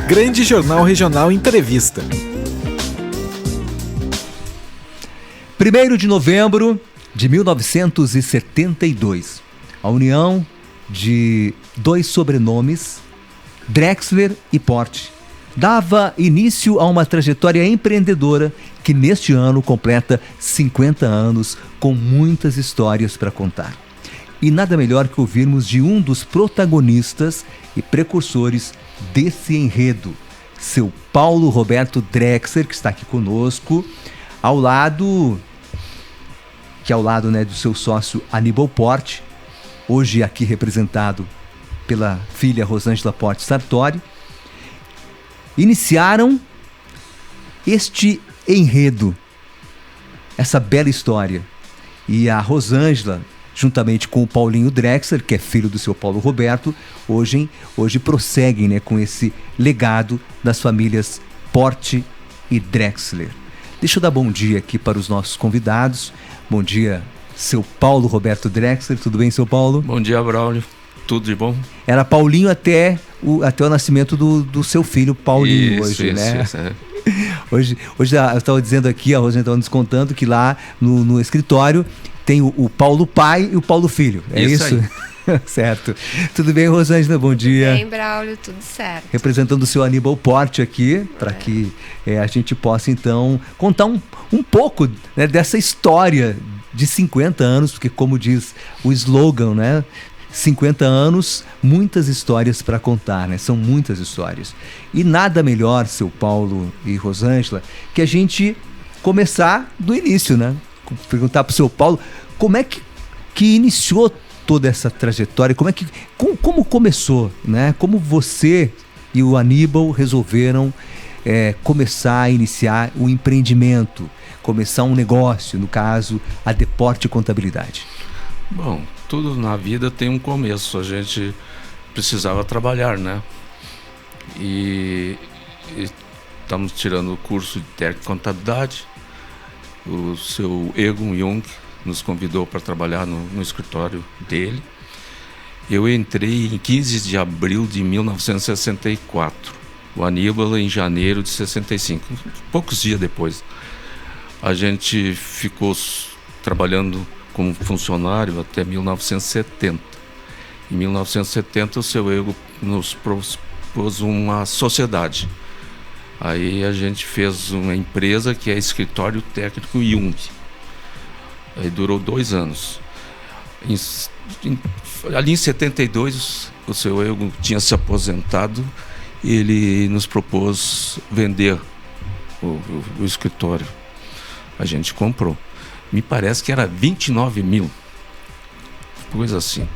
Grande Jornal Regional Entrevista. 1º de novembro de 1972, a união de dois sobrenomes, Drexler e Porte, dava início a uma trajetória empreendedora que neste ano completa 50 anos com muitas histórias para contar. E nada melhor que ouvirmos de um dos protagonistas e precursores desse enredo, seu Paulo Roberto Drexler, que está aqui conosco, ao lado do seu sócio Aníbal Porte, hoje aqui representado pela filha Rosângela Porte Sartori. Iniciaram este enredo, essa bela história. E a Rosângela, juntamente com o Paulinho Drexler, que é filho do seu Paulo Roberto, hoje prosseguem, né, com esse legado das famílias Porte e Drexler. Deixa eu dar bom dia aqui para os nossos convidados. Bom dia, seu Paulo Roberto Drexler. Tudo bem, seu Paulo? Bom dia, Braulio. Tudo de bom? Era Paulinho até o nascimento do seu filho Paulinho. Isso, né? Isso, é. Hoje eu estava dizendo aqui, a Rosângela estava nos contando que lá no escritório tem o Paulo pai e o Paulo filho. É isso? Certo. Tudo bem, Rosângela? Bom dia. Tudo bem, Braulio, tudo certo. Representando o seu Aníbal Porte aqui, para que a gente possa, então, contar um pouco, né, dessa história de 50 anos, porque, como diz o slogan, né? 50 anos, muitas histórias para contar, né? São muitas histórias. E nada melhor, seu Paulo e Rosângela, que a gente começar do início, né? Perguntar para o seu Paulo como é que iniciou toda essa trajetória, como começou, né? Como você e o Aníbal resolveram começar a iniciar um empreendimento, começar um negócio, no caso, a Deporte Contabilidade. Bom, tudo na vida tem um começo. A gente precisava trabalhar, né? E estamos tirando o curso de técnico de contabilidade. O seu Egon Jung nos convidou para trabalhar no escritório dele. Eu entrei em 15 de abril de 1964. O Aníbal em janeiro de 65. Poucos dias depois. A gente ficou trabalhando como funcionário até 1970. Em 1970, o seu Egon nos propôs uma sociedade. Aí a gente fez uma empresa que é Escritório Técnico Jung. Aí durou 2 anos. Ali em 72, o seu Egon tinha se aposentado e ele nos propôs vender o escritório. A gente comprou. Me parece que era 29 mil. Coisa assim.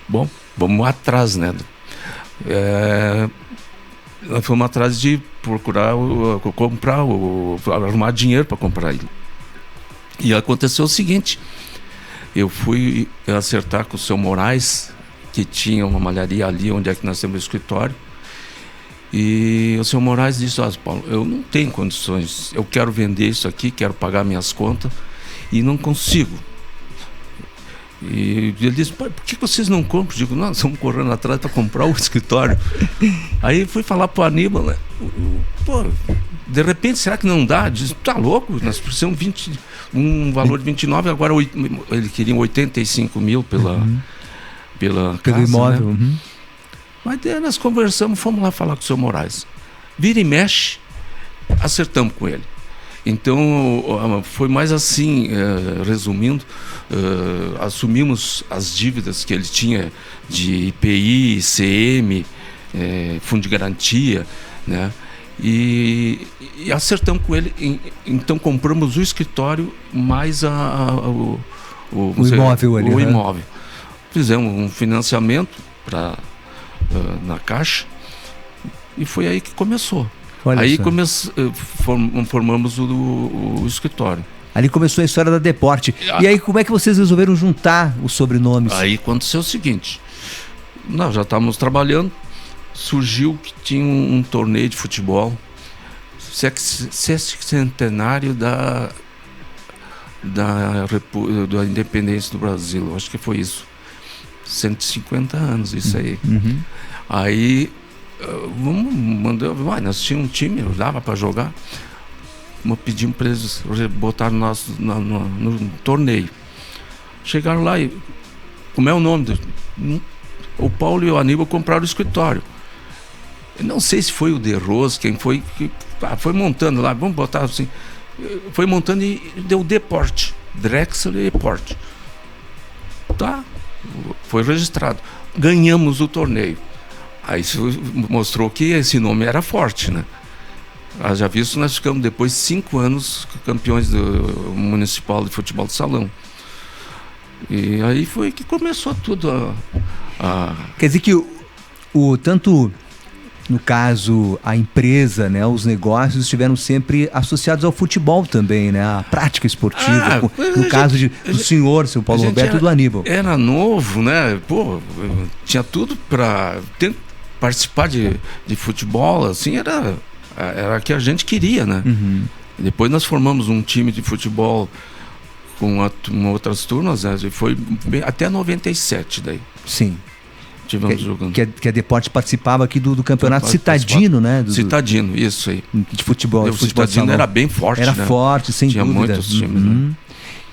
Bom, vamos atrás, né? Nós fomos atrás de procurar arrumar dinheiro para comprar ele. E aconteceu o seguinte: eu fui acertar com o seu Moraes, que tinha uma malharia ali onde é que nós temos o escritório. E o seu Moraes disse: Paulo, eu não tenho condições, eu quero vender isso aqui, quero pagar minhas contas e não consigo. E ele disse: por que vocês não compram? Eu digo: nós estamos correndo atrás para comprar o escritório. Aí fui falar para o Aníbal, né? Pô, de repente, será que não dá? Diz: tá louco, nós precisamos um valor de 29, agora ele queria 85 mil pela casa, imóvel, né? Mas daí nós conversamos, fomos lá falar com o seu Moraes. Vira e mexe, acertamos com ele. Então, foi mais assim, resumindo, assumimos as dívidas que ele tinha de IPI, ICM, fundo de garantia, né? E acertamos com ele. Então, compramos o escritório mais o imóvel ali. O imóvel. Fizemos um financiamento na Caixa e foi aí que começou. Olha aí formamos o escritório. Ali começou a história da Deporte. E aí, como é que vocês resolveram juntar os sobrenomes? Aí aconteceu o seguinte: nós já estávamos trabalhando, surgiu que tinha um torneio de futebol, sexcentenário da independência do Brasil, acho que foi isso. 150 anos, isso aí. Uhum. Aí vamos mandar, nós tínhamos um time, dava para jogar. Pedimos para eles botar nós no torneio. Chegaram lá e, como é o nome? O Paulo e o Aníbal compraram o escritório. Eu não sei se foi o De Rose, quem foi, foi montando lá, vamos botar assim, foi montando e deu Deporte, Drexel e Deporte. Tá, foi registrado. Ganhamos o torneio. Aí isso mostrou que esse nome era forte, né? Já visto, nós ficamos depois 5 anos campeões do Municipal de Futebol de Salão. E aí foi que começou tudo Quer dizer que tanto no caso a empresa, né, os negócios estiveram sempre associados ao futebol também, né, a prática esportiva. No caso do senhor, seu Paulo Roberto, e do Aníbal. Era novo, né? Pô, tinha tudo para participar de futebol, assim, era que a gente queria, né? Uhum. Depois nós formamos um time de futebol com outras turmas, né? Foi até 97 daí. Sim. Tivemos jogando. Que a Deporte participava aqui do campeonato citadino, né? Citadino, isso aí. De futebol. O citadino era bem forte, era, né? Forte, sem Tinha dúvida. Muitos times, né?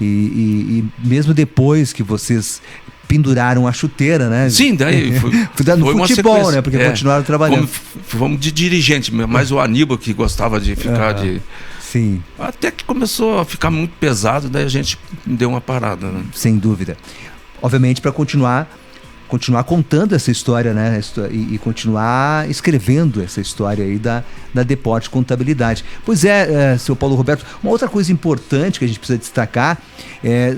E mesmo depois que vocês penduraram a chuteira, né? Sim, daí foi no futebol, né? Porque continuaram trabalhando. Fomos de dirigente, mas o Aníbal que gostava de ficar Sim. Até que começou a ficar muito pesado, daí a gente deu uma parada, né? Sem dúvida. Obviamente, para continuar contando essa história, né? E continuar escrevendo essa história aí da Deporte Contabilidade. Pois seu Paulo Roberto, uma outra coisa importante que a gente precisa destacar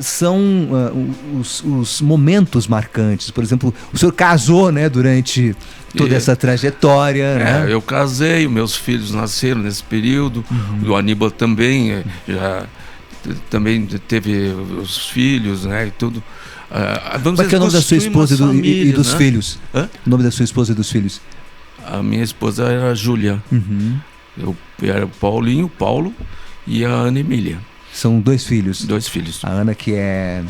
são os momentos marcantes. Por exemplo, o senhor casou, né, durante toda essa trajetória. Né? Eu casei, meus filhos nasceram nesse período, o Aníbal também também teve os filhos, né, e tudo. Como é que é o nome da sua esposa e dos filhos? Hã? O nome da sua esposa e dos filhos? A minha esposa era a Júlia. Eu era o Paulo e a Ana Emília. São 2 filhos? 2 filhos. A Ana, que é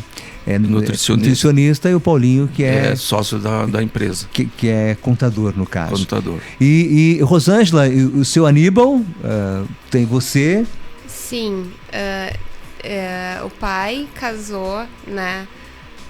nutricionista, e o Paulinho, que é sócio da empresa. Que é contador, no caso. Contador. E Rosângela, o seu Aníbal, tem você? Sim. O pai casou, né?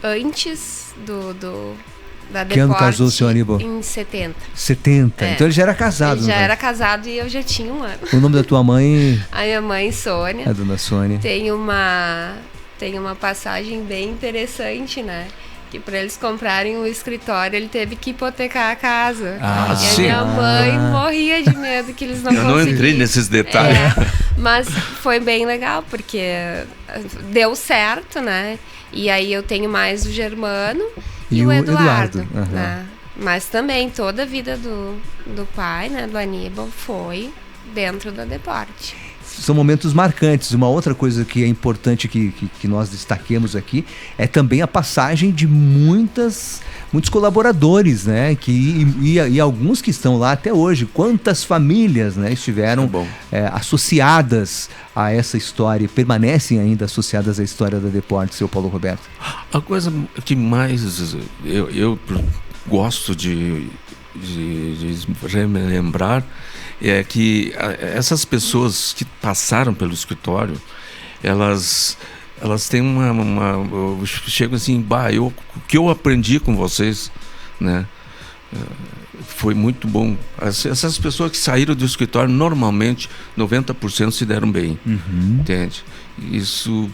Antes da Deporte. Que ano casou o seu Aníbal? Em 70. 70. Então ele já era casado. Ele já era casado e eu já tinha 1 ano. O nome da tua mãe? A minha mãe, Sônia. A dona Sônia. Tem uma passagem bem interessante, né? Que para eles comprarem um escritório, ele teve que hipotecar a casa. E a minha mãe morria de medo que eles não conseguiam. Eu não entrei nesses detalhes. Mas foi bem legal, porque deu certo, né? E aí eu tenho mais o Germano e o Eduardo. Né? Mas também toda a vida do pai, né, do Aníbal, foi dentro da Deporte. São momentos marcantes. Uma outra coisa que é importante que nós destaquemos aqui é também a passagem de muitos colaboradores, né? E alguns que estão lá até hoje. Quantas famílias, né, estiveram associadas a essa história e permanecem ainda associadas à história da Deporte, seu Paulo Roberto? A coisa que mais eu gosto de relembrar é que essas pessoas que passaram pelo escritório, elas têm chegam assim, o que eu aprendi com vocês, né, foi muito bom. Essas pessoas que saíram do escritório, normalmente 90% se deram bem, entende? Isso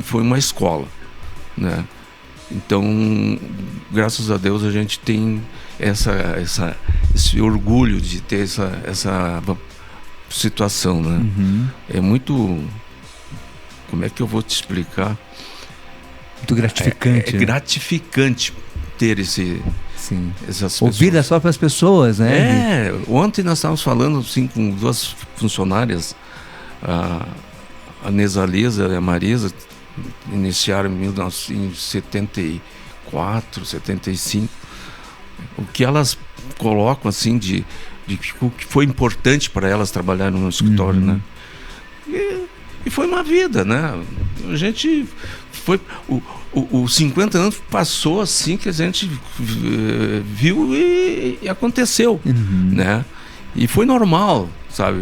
foi uma escola, né? Então, graças a Deus, a gente tem esse orgulho de ter essa situação, né? É muito... Como é que eu vou te explicar? Muito gratificante. É gratificante ter essas pessoas. Ouvir das próprias pessoas, né? Ontem nós estávamos falando assim, com 2 funcionárias, a Nesalisa e a Marisa, iniciaram em 74, 75. O que elas colocam assim de o que foi importante para elas trabalharem no escritório, né? E foi uma vida, né? a gente foi... Os 50 anos passou assim que a gente viu e aconteceu, né? E foi normal, sabe?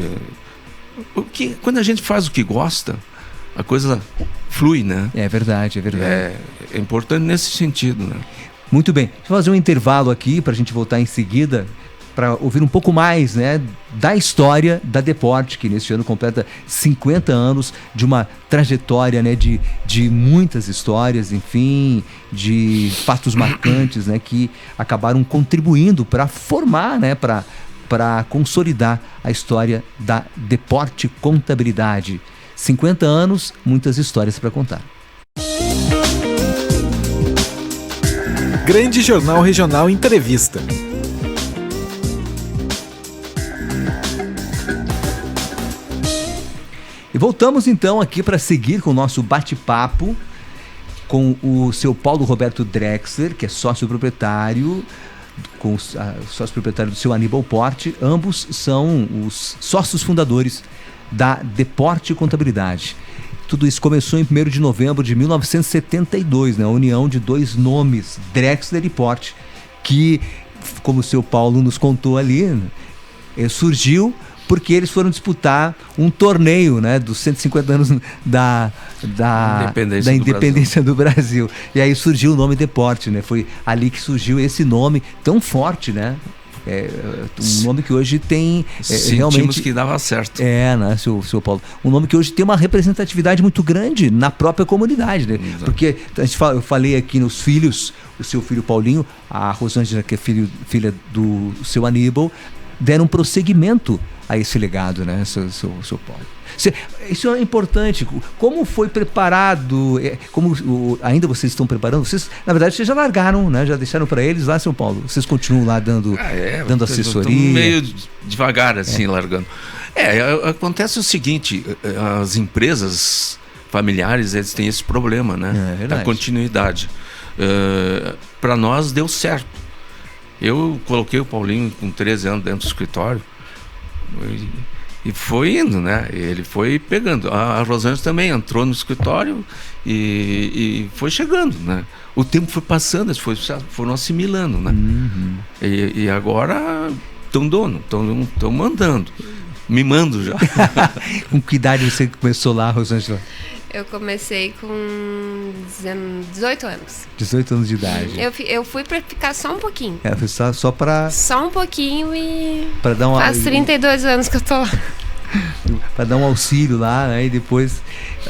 Quando a gente faz o que gosta, a coisa flui, né? É verdade, é verdade. É importante nesse sentido, né? Muito bem. Deixa eu fazer um intervalo aqui para a gente voltar em seguida para ouvir um pouco mais, né, da história da Deporte, que neste ano completa 50 anos de uma trajetória, né, de muitas histórias, enfim, de fatos marcantes, né, que acabaram contribuindo para formar, né, para consolidar a história da Deporte Contabilidade. 50 anos, muitas histórias para contar. Grande Jornal Regional Entrevista. E voltamos então aqui para seguir com o nosso bate-papo com o seu Paulo Roberto Drexler, que é sócio-proprietário, sócio-proprietário do seu Aníbal Porte. Ambos são os sócios fundadores da Deporte Contabilidade. Tudo isso começou em 1º de novembro de 1972, né? A união de dois nomes, Drexler e Porte, que, como o seu Paulo nos contou ali, né, surgiu porque eles foram disputar um torneio, né, dos 150 anos da independência do Brasil. E aí surgiu o nome Deporte, né? Foi ali que surgiu esse nome tão forte, né? Um nome que hoje tem realmente que dava certo. Né, seu Paulo? Um nome que hoje tem uma representatividade muito grande na própria comunidade, né? Exato. Porque eu falei aqui nos filhos, o seu filho Paulinho, a Rosângela, que é filha do seu Aníbal, deram prosseguimento a esse legado, né, seu Paulo? Isso é importante. Como foi preparado? Ainda vocês estão preparando? Na verdade, vocês já largaram, né? Já deixaram para eles lá, seu Paulo? Vocês continuam lá dando assessoria? Meio devagar, assim, largando. Acontece o seguinte: as empresas familiares, eles têm esse problema, né? Da continuidade. Para nós deu certo. Eu coloquei o Paulinho com 13 anos dentro do escritório e foi indo, né? Ele foi pegando. A Rosângela também entrou no escritório e foi chegando, né? O tempo foi passando, eles foram assimilando, né? E agora estão mandando, mimando já. Com que idade você começou lá, Rosângela? Eu comecei com 18 anos. 18 anos de idade. Eu fui pra ficar só um pouquinho. Foi só pra... Só um pouquinho e... Pra dar faz 32 anos que eu tô lá. Para dar um auxílio lá, né? E depois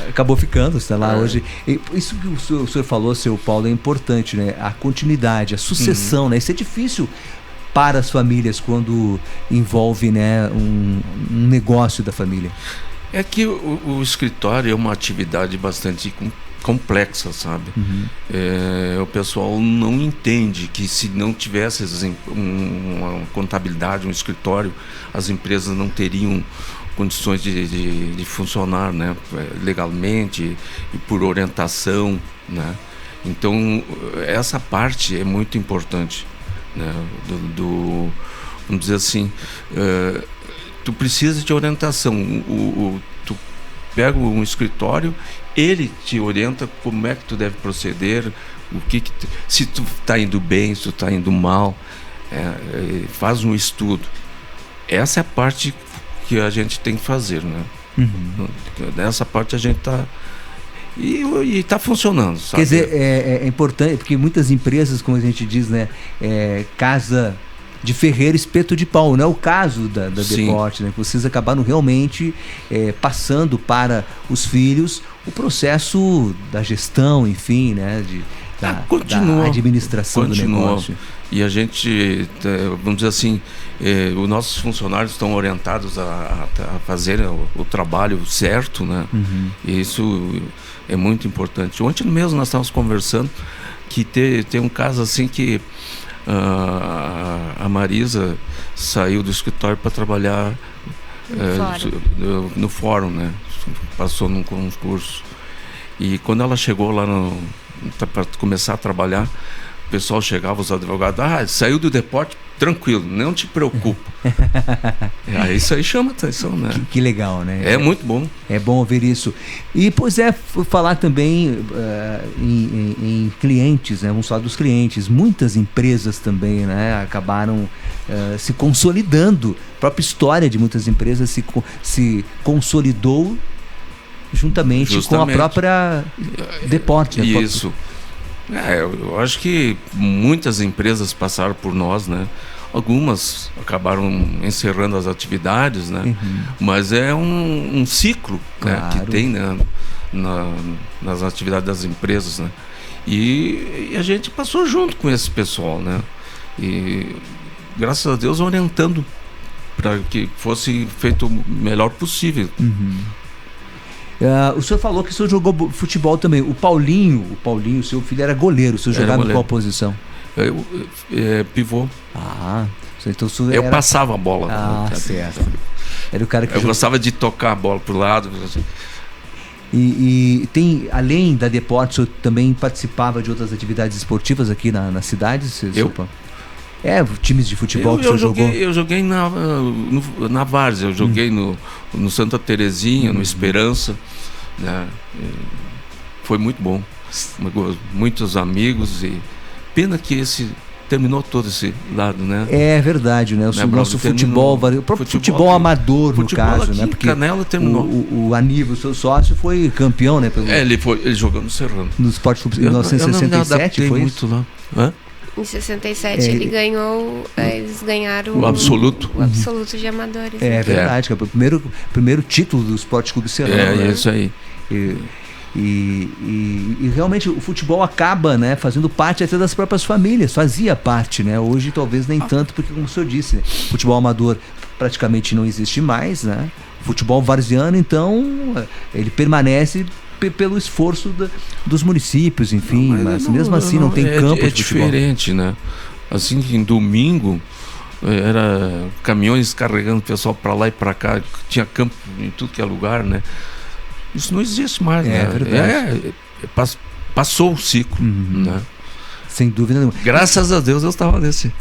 acabou ficando, está lá hoje. Isso que o senhor falou, seu Paulo, é importante, né? A continuidade, a sucessão, né? Isso é difícil para as famílias quando envolve, né, um negócio da família. É que o escritório é uma atividade bastante complexa, sabe? O pessoal não entende que se não tivesse uma contabilidade, um escritório, as empresas não teriam condições de funcionar, né, legalmente e por orientação, né? Então essa parte é muito importante, né? Vamos dizer assim, tu precisa de orientação. Tu pega um escritório, ele te orienta como é que tu deve proceder, se tu está indo bem, se tu está indo mal, faz um estudo. Essa é a parte que a gente tem que fazer, né? Nessa parte a gente está e está funcionando, sabe? Quer dizer, é importante, porque muitas empresas, como a gente diz, né, casa de ferreiro, espeto de pau. Não é o caso da Deporte, né? Vocês acabaram realmente passando para os filhos o processo da gestão, enfim, né? Da administração do negócio. E a gente, vamos dizer assim, os nossos funcionários estão orientados a fazer o trabalho certo, né? E isso é muito importante. Ontem mesmo nós estávamos conversando que tem um caso assim que a Marisa saiu do escritório para trabalhar no fórum, né? Passou num concurso. E quando ela chegou lá para começar a trabalhar, pessoal chegava, os advogados, saiu do deporte, tranquilo, não te preocupa. Isso aí chama atenção, né? Que legal, né? É muito bom. É bom ouvir isso. E, pois falar também em clientes, né? Vamos falar dos clientes. Muitas empresas também, né? Acabaram se consolidando. A própria história de muitas empresas se consolidou juntamente com a própria Deporte. Né? Isso. Eu acho que muitas empresas passaram por nós, né? Algumas acabaram encerrando as atividades, né? Mas é um ciclo, né? Que tem, né? Nas atividades das empresas, né? E a gente passou junto com esse pessoal, né? E graças a Deus orientando para que fosse feito o melhor possível. O senhor falou que o senhor jogou futebol também. O Paulinho, seu filho, era goleiro. O senhor jogava em qual posição? Pivô. Então o senhor eu passava a bola. Certo. Era o cara que gostava de tocar a bola pro lado. E tem, além da Deporte, o senhor também participava de outras atividades esportivas aqui na cidade? Times de futebol que o senhor jogou? Eu joguei na Várzea, eu joguei no Santa Terezinha, no Esperança, né? Foi muito bom, muitos amigos, e pena que terminou todo esse lado, né? É verdade, né? O nosso futebol, o próprio futebol amador, no caso, né? Porque Canela terminou. O Aníbal, seu sócio, foi campeão, né? Ele jogou no Serrano. No Esporte Clube em 1967, foi muito lá. Hã? Em 67 ele ganhou, eles ganharam o absoluto. O absoluto de amadores. É verdade, que é o primeiro título do Esporte Clube Serrano. É isso aí. E realmente o futebol acaba, né, fazendo parte até das próprias famílias, fazia parte, né? Hoje talvez nem tanto, porque como o senhor disse, né, futebol amador praticamente não existe mais, né? Futebol varziano, então, ele permanece pelo esforço dos municípios, enfim, mas mesmo assim não tem campo de futebol. É diferente, né? Assim que em domingo era caminhões carregando o pessoal para lá e para cá, tinha campo em tudo que é lugar, né? Isso não existe mais, né? É verdade. Passou o ciclo, né? Sem dúvida nenhuma. Graças a Deus eu estava nesse.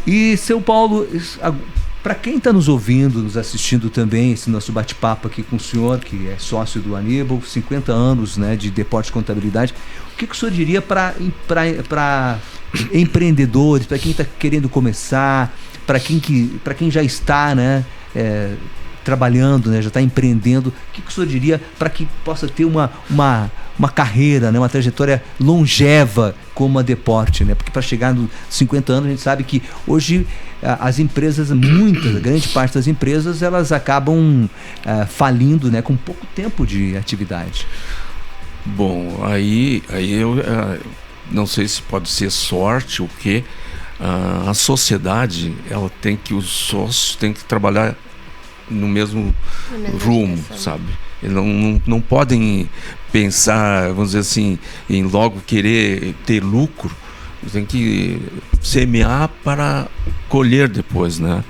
E seu Paulo, para quem está nos ouvindo, nos assistindo também, esse nosso bate-papo aqui com o senhor, que é sócio do Aníbal, 50 anos, né, de Deporte e Contabilidade, o que o senhor diria para empreendedores, para quem está querendo começar, para quem já está, né, trabalhando, né, já está empreendendo, o que o senhor diria para que possa ter uma carreira, né, uma trajetória longeva como a Deporte, né? Porque para chegar nos 50 anos a gente sabe que hoje as empresas, a grande parte das empresas, elas acabam falindo, né, com pouco tempo de atividade. Bom, aí eu não sei se pode ser sorte ou o quê. A sociedade, os sócios têm que trabalhar no mesmo rumo, sabe? Eles não podem pensar, vamos dizer assim, em logo querer ter lucro. Eles têm que semear para colher depois, né?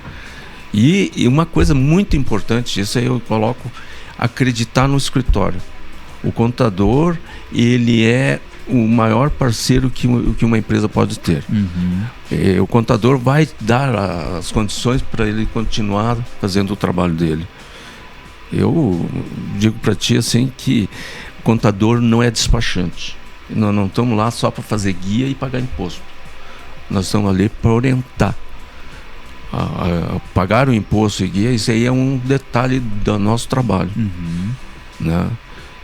E uma coisa muito importante, isso aí eu coloco, acreditar no escritório. O contador, ele é o maior parceiro que uma empresa pode ter. O contador vai dar as condições para ele continuar fazendo o trabalho dele. Eu digo para ti assim que o contador não é despachante. Nós não estamos lá só para fazer guia e pagar imposto. Nós estamos ali para orientar. Pagar o imposto e guia, isso aí é um detalhe do nosso trabalho. Né?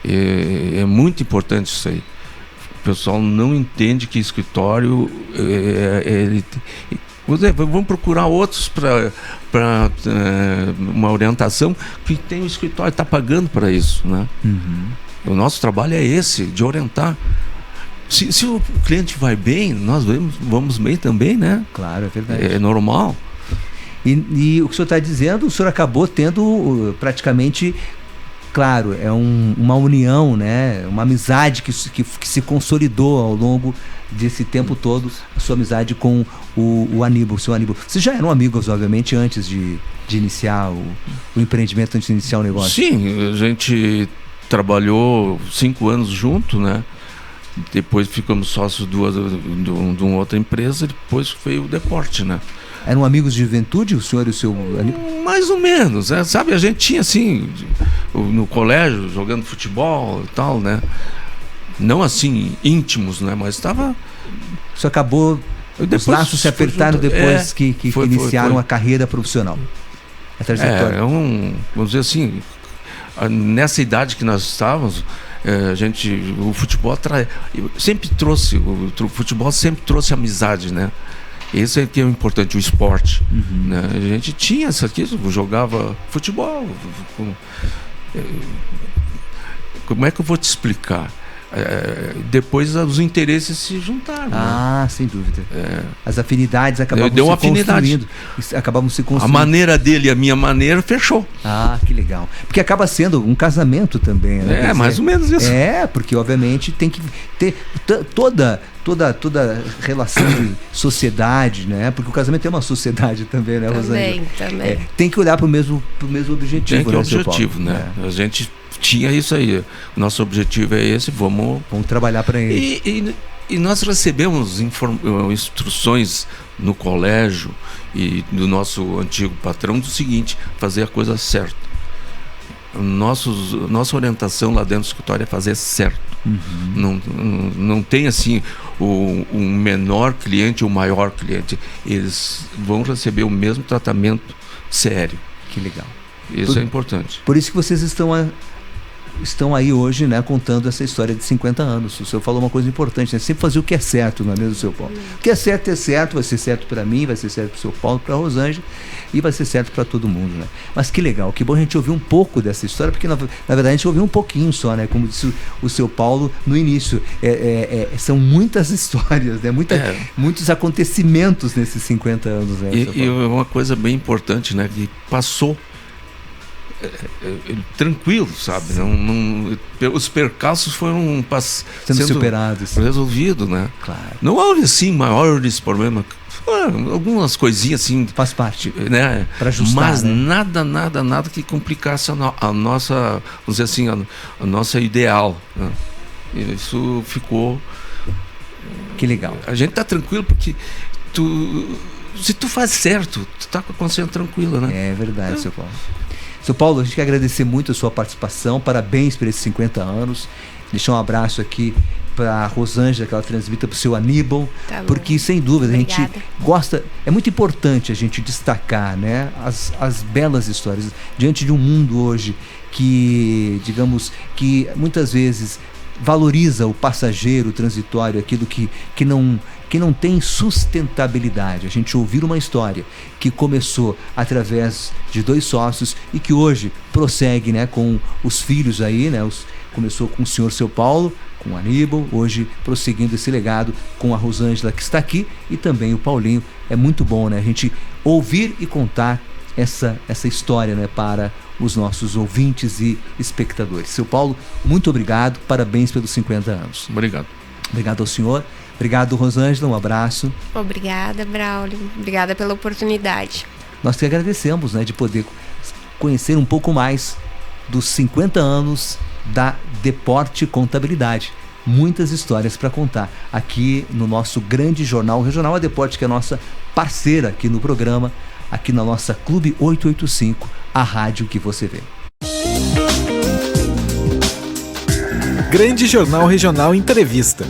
É muito importante isso aí. O pessoal não entende que escritório vamos procurar outros para uma orientação, que tem o escritório, está pagando para isso, né? O nosso trabalho é esse, de orientar. Se o cliente vai bem, nós vamos bem também, né? Claro, é verdade. É normal. E o que o senhor está dizendo, o senhor acabou tendo praticamente... Claro, é uma união, né? Uma amizade que se consolidou ao longo desse tempo todo, a sua amizade com o Aníbal, seu Aníbal. Vocês já eram amigos, obviamente, antes de iniciar o empreendimento, antes de iniciar o negócio? Sim, a gente trabalhou 5 anos junto, né? Depois ficamos sócios de uma outra empresa, depois veio o Deporte, né? Eram amigos de juventude, o senhor e o seu... Mais ou menos, né? Sabe, a gente tinha assim, no colégio, jogando futebol e tal, né? Não assim, íntimos, né? Mas estava... Isso acabou... Os laços se apertaram depois que iniciaram a carreira profissional. A trajetória. Vamos dizer assim, nessa idade que nós estávamos, o futebol futebol sempre trouxe amizade, né? Esse é que é o importante, o esporte. Né? A gente tinha isso aqui, jogava futebol. Como é que eu vou te explicar? Depois os interesses se juntaram. Né? Sem dúvida. As afinidades acabavam se construindo. A maneira dele e a minha maneira fechou. Que legal. Porque acaba sendo um casamento também, né? Mais ou menos isso. Porque obviamente tem que ter toda relação de sociedade, né? Porque o casamento é uma sociedade também, né, Rosângela? Também. Tem que olhar para o mesmo objetivo. Tem que objetivo, né? A gente tinha isso aí. O nosso objetivo é esse, vamos trabalhar para ele. E nós recebemos instruções no colégio e do nosso antigo patrão do seguinte: fazer a coisa certa. Nossa orientação lá dentro do escritório é fazer certo. Não tem assim o menor cliente ou o maior cliente. Eles vão receber o mesmo tratamento sério. Que legal. Isso é importante. Por isso que vocês estão aí hoje, né, contando essa história de 50 anos. O senhor falou uma coisa importante, né? Sempre fazer o que é certo, não é mesmo, seu Paulo? O que é certo, vai ser certo para mim, vai ser certo para o seu Paulo, para a Rosângela, e vai ser certo para todo mundo, né? Mas que legal, que bom a gente ouvir um pouco dessa história, porque na verdade a gente ouviu um pouquinho só, né? Como disse o seu Paulo no início, são muitas histórias, né? Muitos acontecimentos nesses 50 anos, né? E uma coisa bem importante, né? Que passou tranquilo, sabe? Os percalços foram sendo superados, resolvidos, né? Claro. Não houve assim maiores problemas, algumas coisinhas assim, faz parte, né? Para ajustar, mas né? nada que complicasse a nossa, vamos dizer assim, a nossa ideal, né? Isso ficou. Que legal. A gente tá tranquilo porque se tu faz certo, tu tá com a consciência tranquila, né? É verdade, seu Paulo. Seu Paulo, a gente quer agradecer muito a sua participação, parabéns por esses 50 anos, deixar um abraço aqui para a Rosângela, que ela transmita para o seu Aníbal, porque sem dúvida Obrigada. A gente gosta, é muito importante a gente destacar, né, as belas histórias, diante de um mundo hoje que, digamos, que muitas vezes valoriza o passageiro, o transitório, aquilo que não tem sustentabilidade. A gente ouvir uma história que começou através de 2 sócios e que hoje prossegue, né, com os filhos aí, né, começou com o senhor seu Paulo, com o Aníbal, hoje prosseguindo esse legado com a Rosângela que está aqui e também o Paulinho. É muito bom, né, a gente ouvir e contar essa história, né, para os nossos ouvintes e espectadores. Seu Paulo, muito obrigado, parabéns pelos 50 anos. Obrigado. Obrigado ao senhor. Obrigado, Rosângela, um abraço. Obrigada, Braulio. Obrigada pela oportunidade. Nós te agradecemos, né, de poder conhecer um pouco mais dos 50 anos da Deporte Contabilidade. Muitas histórias para contar aqui no nosso grande jornal regional, a Deporte, que é a nossa parceira aqui no programa, aqui na nossa Clube 885, a rádio que você vê. Grande Jornal Regional Entrevista.